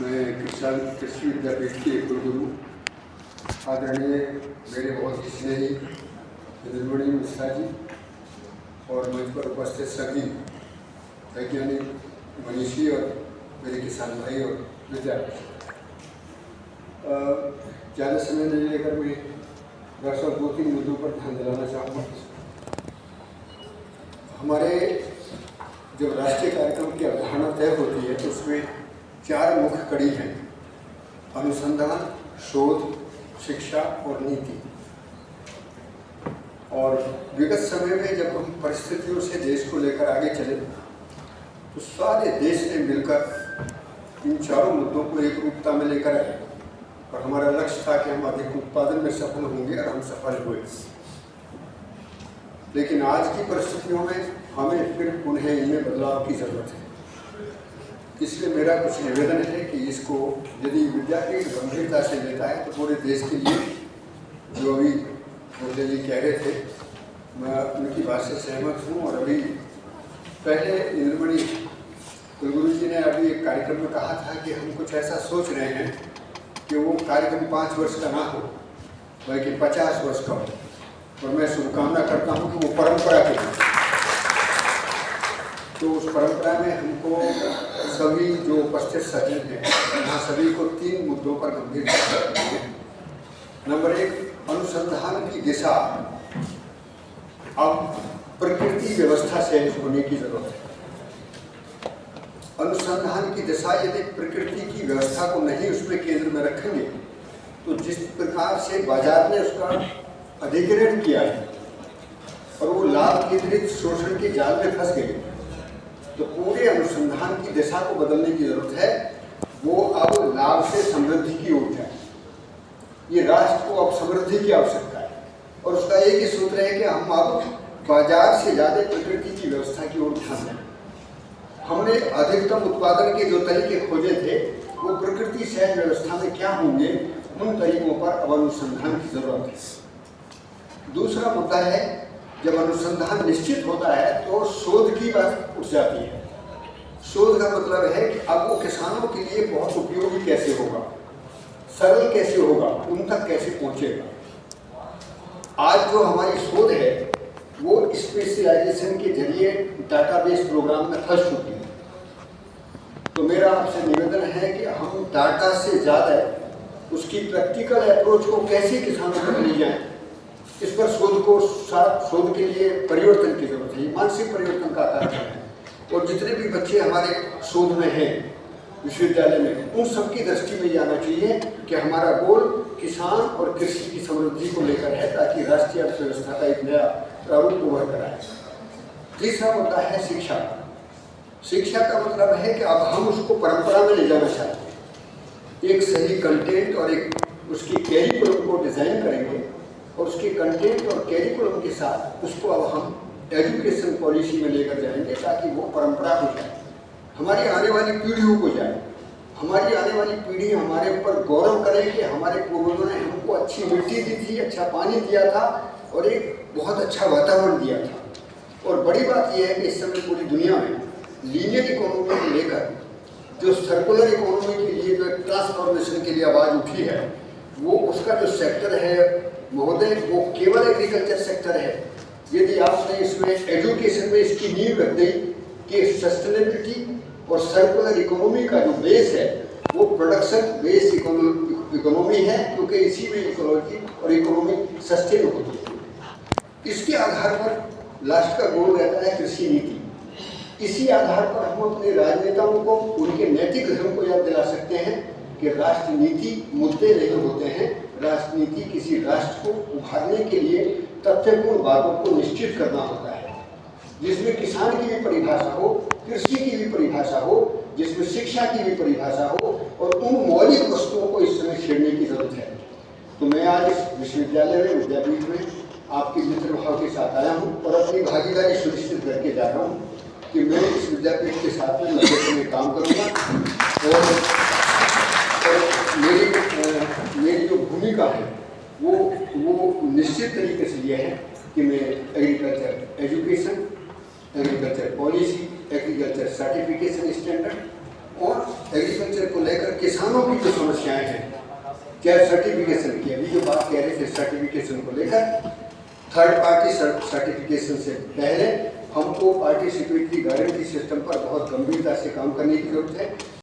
मैं किसान कृषि विद्यापीठ के कुलगुरु आदरणीय मेरे बहुत स्नेही नीलमणि मिश्रा जी और मंच पर उपस्थित सभी वैज्ञानिक मनीषी और मेरे किसान भाई और विद्यार्थी, ज़्यादा समय नहीं लेकर मैं दरअसल 2-3 मुद्दों पर ध्यान दिलाना चाहूँगा। हमारे जब राष्ट्रीय कार्यक्रम की अवधारणा तय होती है तो उसमें 4 मुख्य कड़ी हैं: अनुसंधान, शोध, शिक्षा और नीति। और विगत समय में जब हम परिस्थितियों से देश को लेकर आगे चले तो सारे देश ने मिलकर इन चारों मुद्दों को एक रूपता में लेकर आए और हमारा लक्ष्य था कि हम अधिक उत्पादन में सफल होंगे और हम सफल हुए। लेकिन आज की परिस्थितियों में हमें फिर पुनः इनमें बदलाव की ज़रूरत है। इसलिए मेरा कुछ निवेदन है कि इसको यदि विद्यापीठ गंभीरता से लेता है तो पूरे देश के लिए, जो अभी मुझे जी कह रहे थे, मैं उनकी बात से सहमत हूँ। और अभी पहले नीलमणि कुलगुरु जी ने अभी एक कार्यक्रम में कहा था कि हम कुछ ऐसा सोच रहे हैं कि वो कार्यक्रम 5 वर्ष का ना हो बल्कि 50 वर्ष का हो। और मैं शुभकामना करता हूँ कि वो परंपरा के लिए, तो उस परंपरा में हमको सभी जो उपस्थित सचिव हैं वहाँ सभी को 3 मुद्दों पर गंभीर चर्चा करनी है। नंबर 1, अनुसंधान की दिशा अब प्रकृति व्यवस्था से होने की जरूरत है। अनुसंधान की दिशा यदि प्रकृति की व्यवस्था को नहीं उसमें केंद्र में रखेंगे तो जिस प्रकार से बाजार ने उसका अधिग्रहण किया है और वो लाभ केंद्रित शोषण के जाल में फंस गए, तो पूरे अनुसंधान की दिशा को बदलने की जरूरत है। वो अब लाभ से समृद्धि की ओर जाए। ये राष्ट्र को अब समृद्धि की आवश्यकता है और उसका एक ही सूत्र है कि हम अब बाजार से ज़्यादा प्रकृति की व्यवस्था की ओर ध्यान दें। हमने अधिकतम उत्पादन के जो तरीके खोजे थे वो प्रकृति सहज व्यवस्था में क्या होंगे, उन तरीकों पर अब अनुसंधान की जरूरत है। दूसरा मुद्दा है, जब अनुसंधान निश्चित होता है तो शोध की बात उठ जाती है। शोध का मतलब है कि अब वो किसानों के लिए बहुत उपयोगी कैसे होगा, सरल कैसे होगा, उन तक कैसे पहुंचेगा। आज जो हमारी शोध है वो स्पेशलाइजेशन के जरिए डाटाबेस प्रोग्राम में फंस चुकी है। तो मेरा आपसे निवेदन है कि हम डाटा से ज़्यादा उसकी प्रैक्टिकल अप्रोच को कैसे किसानों तक ले जाएं, इस पर शोध के लिए परिवर्तन की जरूरत है। मानसिक परिवर्तन का कार्य है। और जितने भी बच्चे हमारे शोध में हैं विश्वविद्यालय में, उन सबकी दृष्टि में ये आना चाहिए कि हमारा गोल किसान और कृषि की समृद्धि को लेकर है, ताकि राष्ट्रीय अर्थव्यवस्था का एक नया प्रारूप उभर कर आए। तीसरा मुद्दा है शिक्षा। शिक्षा का मतलब है कि अब हम उसको परंपरा में ले जाना चाहते हैं। एक सही कंटेंट और एक उसकी कैरिकुलम को डिज़ाइन करेंगे और उसके कंटेंट और कैरिकुलम के साथ उसको अब हम एजुकेशन पॉलिसी में लेकर जाएंगे, ताकि वो परंपरा हो जाए, हमारी आने वाली पीढ़ियों को जाए। हमारी आने वाली पीढ़ी हमारे ऊपर गौरव करे कि हमारे पूर्वजों ने हमको अच्छी मिट्टी दी थी, अच्छा पानी दिया था और एक बहुत अच्छा वातावरण दिया था। और बड़ी बात यह है कि इस समय पूरी दुनिया में लीनियर इकोनॉमी को लेकर जो सर्कुलर इकोनॉमी के लिए जो ट्रांसफॉर्मेशन के लिए आवाज़ उठी है, वो उसका जो सेक्टर है महोदय, वो केवल एग्रीकल्चर सेक्टर है। यदि आपने इसमें एजुकेशन में इसकी नींव रख दी कि सस्टेनेबिलिटी और सर्कुलर इकोनॉमी का जो बेस है वो प्रोडक्शन बेस इकोनॉमी है, क्योंकि इसी में इकोलॉजी और इकोनॉमी सस्टेन होती है। इसके आधार पर लास्ट का गोल रहता है कृषि नीति। इसी आधार पर हम अपने राजनेताओं को उनके नैतिक धर्म को याद दिला सकते हैं कि राष्ट्रनीति मुद्दे नहीं होते हैं। राष्ट्रनीति किसी राष्ट्र को उभारने के लिए तथ्यपूर्ण बातों को निश्चित करना होता है, जिसमें किसान की भी परिभाषा हो, कृषि की भी परिभाषा हो, जिसमें शिक्षा की भी परिभाषा हो, और उन मौलिक वस्तुओं को इस समय छेड़ने की जरूरत है। तो मैं आज इस विश्वविद्यालय में, विद्यापीठ में आपके मित्र भाव के साथ आया हूँ और अपनी भागीदारी सुनिश्चित करके जा रहा हूँ कि मैं इस विद्यापीठ के साथ में लंबे समय काम करूँगा। और मेरी जो भूमिका है वो निश्चित तरीके से ये है कि मैं agriculture education, agriculture policy, agriculture certification standard और एग्रीकल्चर को लेकर किसानों की जो समस्याएं हैं, चाहे सर्टिफिकेशन की, अभी जो बात कह रहे थे सर्टिफिकेशन को लेकर, थर्ड पार्टी सर्टिफिकेशन से पहले हमको पार्टिसिपेटरी गारंटी सिस्टम पर बहुत गंभीरता से काम करने की जरूरत है।